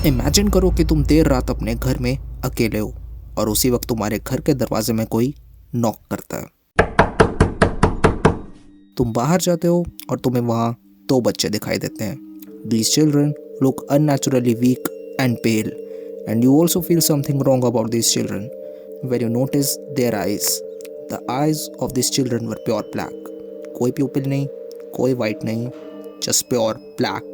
Imagine करो कि तुम देर रात अपने घर में अकेले हो और उसी वक्त तुम्हारे घर के दरवाजे में कोई नॉक करता है। तुम बाहर जाते हो और तुम्हें वहाँ दो बच्चे दिखाई देते हैं। These children look unnaturally weak and pale, and you also feel something wrong about these children when you notice their eyes. The eyes of these children were pure black. कोई pupil नहीं, कोई white नहीं, just pure black.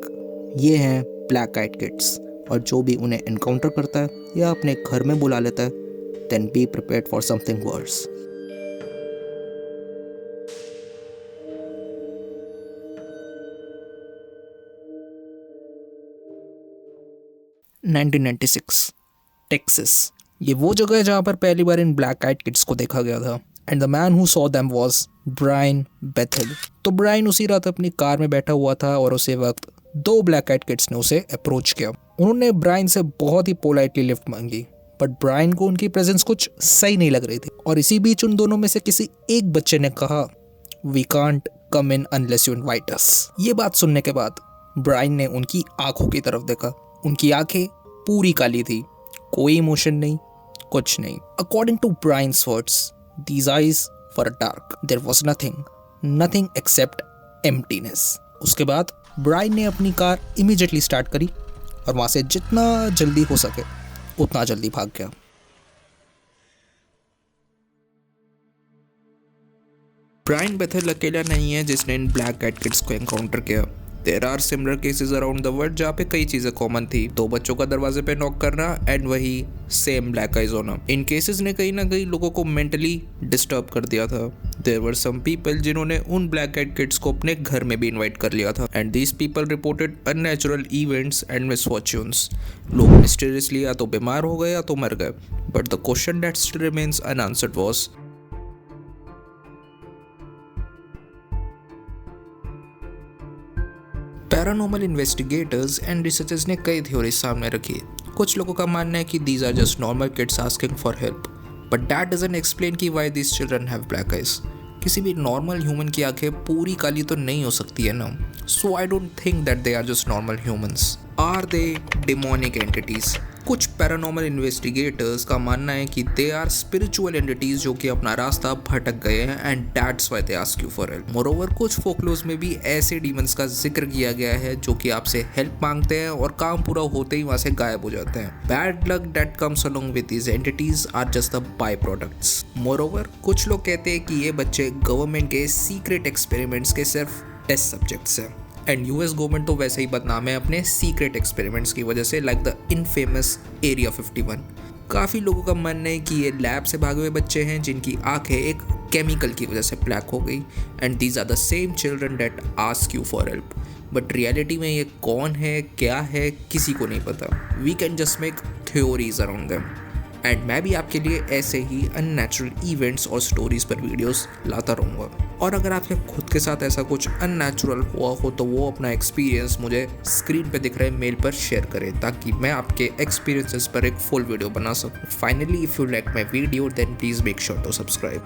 ये हैं black eyed kids, और जो भी उन्हें एनकाउंटर करता है या अपने घर में बुला लेता है, then be prepared for something worse. (1996) Texas. ये वो जगह है जहाँ पर पहली बार इन ब्लैक आइड किड्स को देखा गया था। And the man who saw them was Brian Bethel. तो ब्रायन उसी रात अपनी कार में बैठा हुआ था और उसी वक्त दो ब्लैक आइड किड्स ने उसे अप्रोच किया। उन्होंने ब्रायन से बहुत ही पोलाइटली लिफ्ट मांगी, बट ब्रायन को उनकी प्रेजेंस कुछ सही नहीं लग रही थी। और इसी बीच उन दोनों में से किसी एक बच्चे ने कहा, we can't come in unless you invite us. ये बात सुनने के बाद ब्रायन ने उनकी आंखों की तरफ देखा। उनकी आंखें पूरी काली थी, कोई इमोशन नहीं, कुछ नहीं। According to Brian's words, these eyes were dark, there was nothing except emptiness. उसके बाद ब्रायन ने अपनी कार इमीडिएटली स्टार्ट करी और वहां से जितना जल्दी हो सके उतना जल्दी भाग गया। ब्रायन बेथेल अकेला नहीं है जिसने इन ब्लैक आइड किड्स को एनकाउंटर किया। There are similar cases around the world जहाँ पे कई चीजें कॉमन थी। दो बच्चों का दरवाजे पे नॉक करना एंड वही सेम ब्लैक आइज होना। इन केसेस ने कहीं ना कहीं लोगों को मेंटली डिस्टर्ब कर दिया था। देयर वर सम पीपल जिन्होंने उन ब्लैक आइड किड्स को अपने घर में भी इन्वाइट कर लिया था। And these people reported unnatural events and misfortunes. लोग मिस्टीरियसली या तो बीमार हो गए या तो मर गए। But the question that still remains unanswered was, paranormal investigators and researchers ने कई थ्योरीज सामने रखी। कुछ लोगों का मानना है कि these are just normal kids asking for help, but that doesn't explain कि why these children have black eyes. किसी भी नॉर्मल ह्यूमन की आंखें पूरी काली तो नहीं हो सकती है ना। So I don't think that they are just normal humans. Are they demonic entities? कुछ पैरानॉर्मल इन्वेस्टिगेटर्स का मानना है कि दे आर स्पिरिचुअल एंटिटीज जो कि अपना रास्ता भटक गए हैं and that's why they ask you for help. Moreover कुछ फोकलोज में भी ऐसे डीमंस का जिक्र किया गया है जो कि आपसे हेल्प मांगते हैं और काम पूरा होते ही वहां से गायब हो जाते हैं। Bad luck that comes along with these entities are just the by products. Moreover कुछ लोग कहते हैं कि ये बच्चे गवर्नमेंट के सीक्रेट एक्सपेरिमेंट्स के सिर्फ टेस्ट सब्जेक्ट्स हैं। एंड यूएस गवर्नमेंट तो वैसे ही बदनाम है अपने सीक्रेट एक्सपेरिमेंट्स की वजह से, लाइक द इनफेमस एरिया 51। काफ़ी लोगों का मानना है कि ये लैब से भागे हुए बच्चे हैं जिनकी आंखें एक केमिकल की वजह से ब्लैक हो गई। And these are the same children that ask you for help. But reality में ये कौन है, क्या है, किसी को नहीं पता। We can just make theories around them. And मैं भी आपके लिए ऐसे ही अननेचुरल इवेंट्स और स्टोरीज पर वीडियोस लाता रहूँगा। और अगर आपके खुद के साथ ऐसा कुछ अननेचुरल हुआ हो तो वो अपना एक्सपीरियंस मुझे स्क्रीन पे दिख रहे मेल पर शेयर करें ताकि मैं आपके एक्सपीरियंसेस पर एक फुल वीडियो बना सकूँ। Finally, if you like my video then please make sure to subscribe.